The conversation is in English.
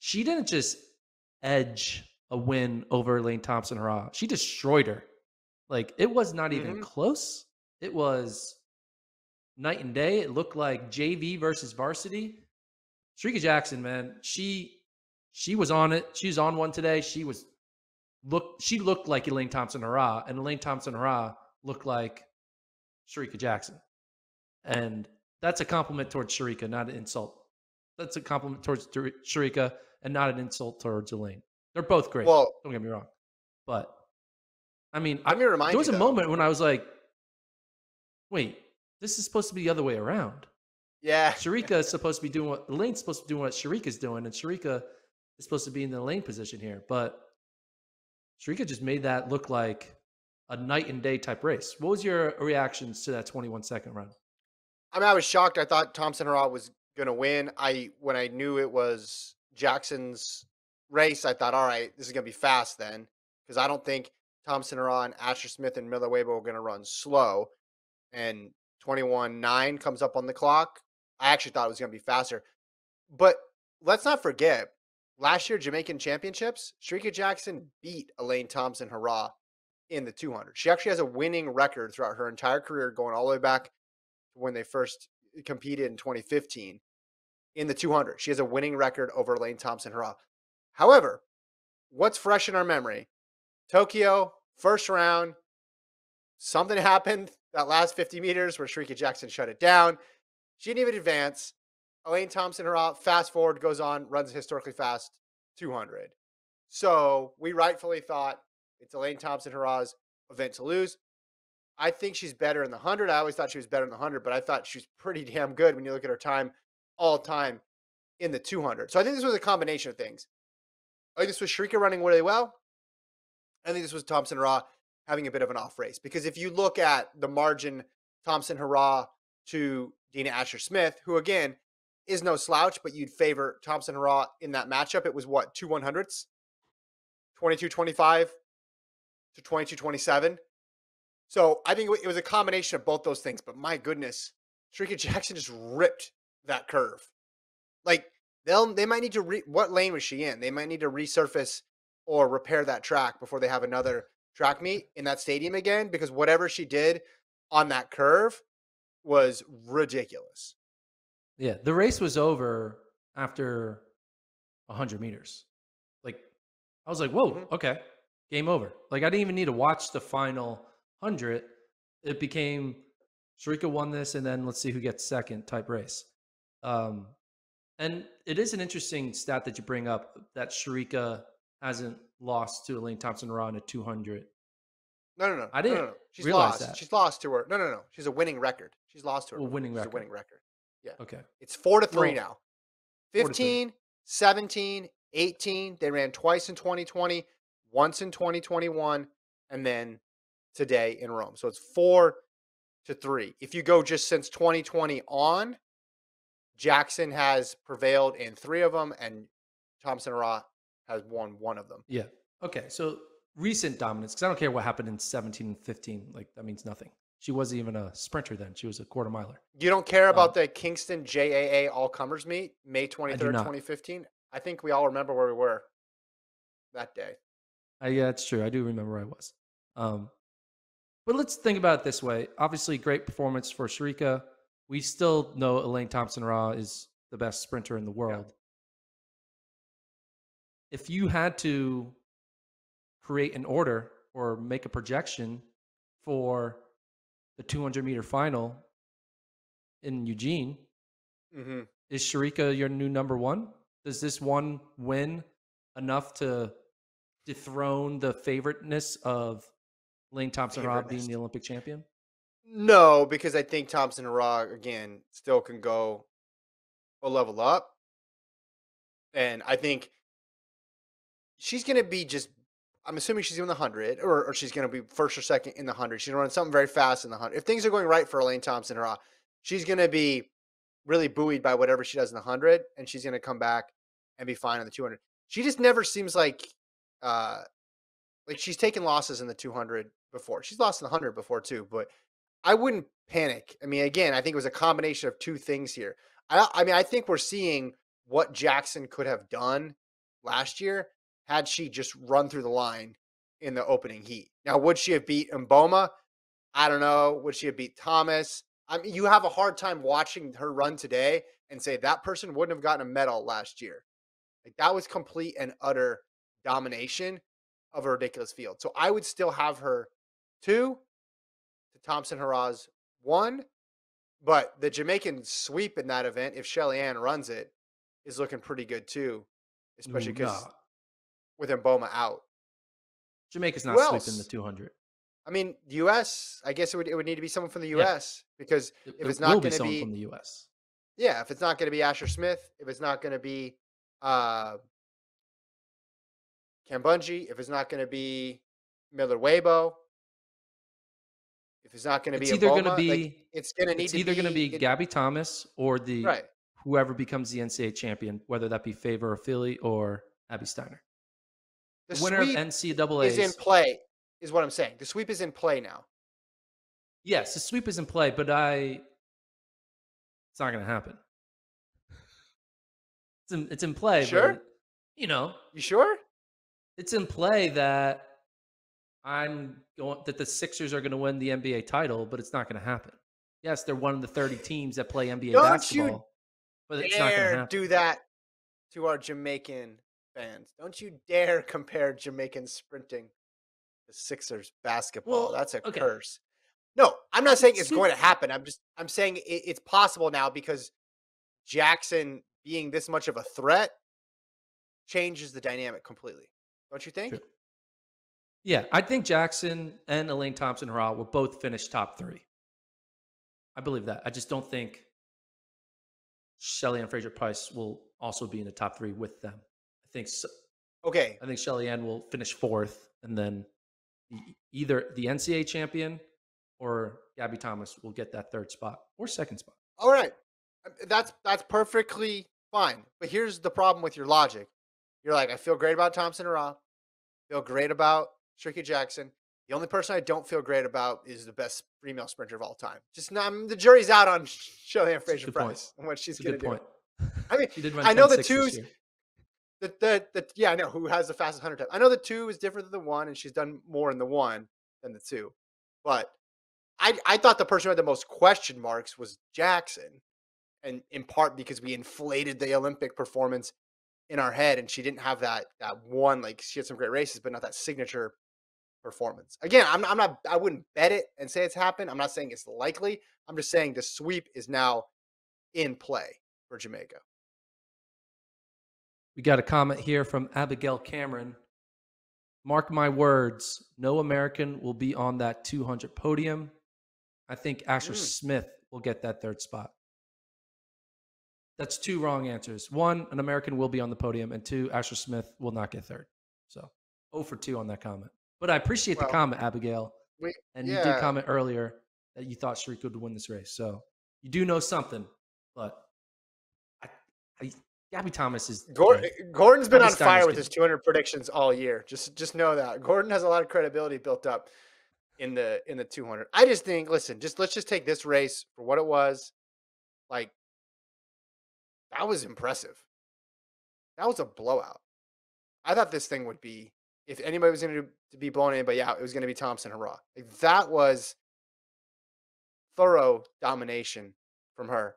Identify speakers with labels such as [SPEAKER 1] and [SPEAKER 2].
[SPEAKER 1] she didn't just edge a win over Elaine Thompson-Herah. She destroyed her. Like, it was not even
[SPEAKER 2] Mhm.
[SPEAKER 1] close. It was night and day. It looked like JV versus varsity. Shericka Jackson, man, she was on it. She was on one today. She looked like Elaine Thompson-Herah, and Elaine Thompson-Herah looked like Shericka Jackson. And that's a compliment towards Shericka, not an insult. That's a compliment towards Shericka and not an insult towards Elaine. They're both great.
[SPEAKER 2] Well,
[SPEAKER 1] Don't get me wrong. But I mean,
[SPEAKER 2] let me
[SPEAKER 1] there
[SPEAKER 2] remind
[SPEAKER 1] was
[SPEAKER 2] you
[SPEAKER 1] a
[SPEAKER 2] though.
[SPEAKER 1] moment when I was like, wait, this is supposed to be the other way around.
[SPEAKER 2] Yeah.
[SPEAKER 1] Shericka is supposed to be doing what Elaine's supposed to be doing what Shericka's doing, and Shericka is supposed to be in the Elaine position here. But Shericka just made that look like a night and day type race. What was your reactions to that 21-second run?
[SPEAKER 2] I mean, I was shocked. I thought Thompson-Herah was gonna win. When I knew it was Jackson's race, I thought, all right, this is gonna be fast then, because I don't think Thompson-Herah and Asher Smith and Miller Wabo were gonna run slow. And 21-9 comes up on the clock. I actually thought it was gonna be faster. But let's not forget, last year Jamaican Championships, Shericka Jackson beat Elaine Thompson-Herah in the 200. She actually has a winning record throughout her entire career, going all the way back to when they first competed in 2015 in the 200. She has a winning record over Elaine Thompson-Herah. However, what's fresh in our memory? Tokyo, first round, something happened that last 50 meters where Shericka Jackson shut it down. She didn't even advance. Elaine Thompson-Herah, fast forward, goes on, runs a historically fast 200. So we rightfully thought it's Elaine Thompson-Herah's event to lose. I think she's better in the 100. I always thought she was better in the 100, but I thought she was pretty damn good when you look at her time all time in the 200. So I think this was a combination of things. I think this was Shericka running really well. I think this was Thompson-Herah having a bit of an off race, because if you look at the margin, Thompson-Herah to Dina Asher-Smith, who again is no slouch, but you'd favor Thompson-Herah in that matchup. It was what, 2/100ths, 22-25 to 22-27. So I think it was a combination of both those things. But my goodness, Shericka Jackson just ripped that curve. Like they might need to what lane was she in? They might need to resurface or repair that track before they have another track meet in that stadium again, because whatever she did on that curve was ridiculous.
[SPEAKER 1] Yeah, the race was over after 100 meters. Like, I was like, whoa,
[SPEAKER 2] Mhm.
[SPEAKER 1] okay, game over. Like, I didn't even need to watch the final 100. It became Shericka won this, and then let's see who gets second type race. Um, and it is an interesting stat that you bring up that Shericka hasn't lost to Elaine Thompson-Herah in a 200.
[SPEAKER 2] No, no, no,
[SPEAKER 1] I
[SPEAKER 2] no, no,
[SPEAKER 1] didn't
[SPEAKER 2] no. She's
[SPEAKER 1] realize
[SPEAKER 2] lost.
[SPEAKER 1] that.
[SPEAKER 2] She's lost to her. No, no, no. She's a winning record. She's lost to her
[SPEAKER 1] Well,
[SPEAKER 2] before.
[SPEAKER 1] winning
[SPEAKER 2] She's a
[SPEAKER 1] record.
[SPEAKER 2] winning record. Yeah.
[SPEAKER 1] Okay.
[SPEAKER 2] It's 4-3
[SPEAKER 1] Well,
[SPEAKER 2] now.
[SPEAKER 1] 4-3.
[SPEAKER 2] 15, 17, 18. They ran twice in 2020, once in 2021, and then today in Rome. So it's 4-3. If you go just since 2020 on, Jackson has prevailed in 3 of them, and Thompson-Herah has won 1 of them.
[SPEAKER 1] Yeah. Okay. So recent dominance, because I don't care what happened in 17 and 15. Like, that means nothing. She wasn't even a sprinter then. She was a quarter miler.
[SPEAKER 2] You don't care
[SPEAKER 1] Um,
[SPEAKER 2] about the Kingston JAA All Comers meet, May
[SPEAKER 1] I do
[SPEAKER 2] 23rd,
[SPEAKER 1] not.
[SPEAKER 2] 2015? I think we all remember where we were that day.
[SPEAKER 1] Yeah, it's true. I do remember where I was. Um, but let's think about it this way. Obviously, great performance for Shericka. We still know Elaine Thompson-Herah is the best sprinter in the
[SPEAKER 2] Yeah.
[SPEAKER 1] world. If you had to create an order or make a projection for the 200-meter final in Eugene,
[SPEAKER 2] Mhm.
[SPEAKER 1] is Shericka your new number one? Does this one win enough to dethrone the favoriteness of Lane Thompson-Herah being
[SPEAKER 2] Favoriteness.
[SPEAKER 1] the Olympic champion?
[SPEAKER 2] No, because I think Thompson-Herah, again, still can go a level up. And I think she's going to be just, I'm assuming she's in the 100, or she's going to be first or second in the 100. She's going to run something very fast in the 100. If things are going right for Elaine Thompson-Herah, she's going to be really buoyed by whatever she does in the 100, and she's going to come back and be fine on the 200. She just never seems uh, like she's taken losses in the 200 before. She's lost in the 100 before too, but I wouldn't panic. I mean, again, I think it was a combination of 2 things here. I mean, I think we're seeing what Jackson could have done last year had she just run through the line in the opening heat. Now, would she have beat Mboma? I don't know. Would she have beat Thomas? I mean, you have a hard time watching her run today and say that person wouldn't have gotten a medal last year. Like that was complete and utter domination of a ridiculous field. So I would still have her 2 to Thompson-Herah's 1, but the Jamaican sweep in that event, if Shelly Ann runs it, is looking pretty good too, especially
[SPEAKER 1] Ooh,
[SPEAKER 2] because
[SPEAKER 1] nah.
[SPEAKER 2] with Mboma out.
[SPEAKER 1] Jamaica's
[SPEAKER 2] Who
[SPEAKER 1] not sweeping the
[SPEAKER 2] else?
[SPEAKER 1] 200.
[SPEAKER 2] I mean, the US, I guess it would need to be someone from the
[SPEAKER 1] Yeah,
[SPEAKER 2] US because if
[SPEAKER 1] it
[SPEAKER 2] it's
[SPEAKER 1] will
[SPEAKER 2] not
[SPEAKER 1] be
[SPEAKER 2] going to
[SPEAKER 1] someone
[SPEAKER 2] be,
[SPEAKER 1] from the U.S.
[SPEAKER 2] yeah, if it's not going to be Asher Smith, if it's not going to be uh, Kambunji, if it's not going to be Miller Weibo, if it's not going to be
[SPEAKER 1] It's either going to
[SPEAKER 2] Mboma, like
[SPEAKER 1] be
[SPEAKER 2] it's going to need
[SPEAKER 1] it's
[SPEAKER 2] to
[SPEAKER 1] either going to
[SPEAKER 2] be
[SPEAKER 1] be Gabby Thomas or the
[SPEAKER 2] right.
[SPEAKER 1] whoever becomes the NCAA champion, whether that be Favor or Philly or Abby Steiner.
[SPEAKER 2] The
[SPEAKER 1] The winner of
[SPEAKER 2] sweep is in
[SPEAKER 1] NCAA's.
[SPEAKER 2] play, is what I'm saying. The sweep is in play now.
[SPEAKER 1] Yes, the sweep is in play, but it's not going to happen. It's in
[SPEAKER 2] You
[SPEAKER 1] play,
[SPEAKER 2] sure?
[SPEAKER 1] but you know,
[SPEAKER 2] You sure?
[SPEAKER 1] it's in play that that the Sixers are going to win the NBA title, but it's not going to happen. Yes, they're one of the 30 teams that play NBA
[SPEAKER 2] Don't you
[SPEAKER 1] basketball, but it's not going to
[SPEAKER 2] dare
[SPEAKER 1] happen.
[SPEAKER 2] do that to our Jamaican fans. Don't you dare compare Jamaican sprinting to Sixers basketball.
[SPEAKER 1] Well,
[SPEAKER 2] That's a
[SPEAKER 1] okay.
[SPEAKER 2] curse. No, I'm not saying it's
[SPEAKER 1] Sweep.
[SPEAKER 2] going to happen. I'm saying it's possible now because Jackson being this much of a threat changes the dynamic completely. Don't you think?
[SPEAKER 1] True. Yeah, I think Jackson and Elaine Thompson-Herah will both finish top 3. I believe that. I just don't think Shelly Ann Fraser-Price will also be in the top 3 with them.
[SPEAKER 2] Okay.
[SPEAKER 1] I think Shelly Ann will finish 4th, and then either the NCAA champion or Gabby Thomas will get that 3rd spot or 2nd spot.
[SPEAKER 2] All right. That's perfectly fine. But here's the problem with your logic. You're like, I feel great about Thompson-Herah. Feel great about Shericka Jackson. The only person I don't feel great about is the best female sprinter of all time. Just not, the jury's out on Shelly Ann Fraser-Price and what she's
[SPEAKER 1] That's a
[SPEAKER 2] going to
[SPEAKER 1] good
[SPEAKER 2] do.
[SPEAKER 1] point.
[SPEAKER 2] I mean,
[SPEAKER 1] She did run
[SPEAKER 2] I know
[SPEAKER 1] 10.6
[SPEAKER 2] the
[SPEAKER 1] this
[SPEAKER 2] twos.
[SPEAKER 1] year.
[SPEAKER 2] Yeah, I know who has the fastest 100 time. I know the 2 is different than the 1, and she's done more in the 1 than the 2. But I thought the person who had the most question marks was Jackson, and in part because we inflated the Olympic performance in our head, and she didn't have that one. Like she had some great races, but not that signature performance. Again, I'm not. I wouldn't bet it and say it's happened. I'm not saying it's likely. I'm just saying the sweep is now in play for Jamaica.
[SPEAKER 1] We got a comment here from Abigail Cameron. Mark my words, no American will be on that 200 podium. I think Asher Smith will get that 3rd spot. That's 2 wrong answers. 1, an American will be on the podium, and 2, Asher Smith will not get 3rd. So 0 for 2 on that comment. But I appreciate the comment, Abigail. And you did comment earlier that you thought Shericka would win this race. So you do know something, but Gabby Thomas is
[SPEAKER 2] Gordon's been
[SPEAKER 1] Gabby
[SPEAKER 2] on fire with
[SPEAKER 1] good.
[SPEAKER 2] his 200 predictions all year. Just know that Gordon has a lot of credibility built up in the 200. I just think, listen, let's just take this race for what it was. Like that was impressive. That was a blowout. I thought this thing would be, if anybody was going to be blowing anybody out, it was going to be Thompson-Herah. Like that was thorough domination from her.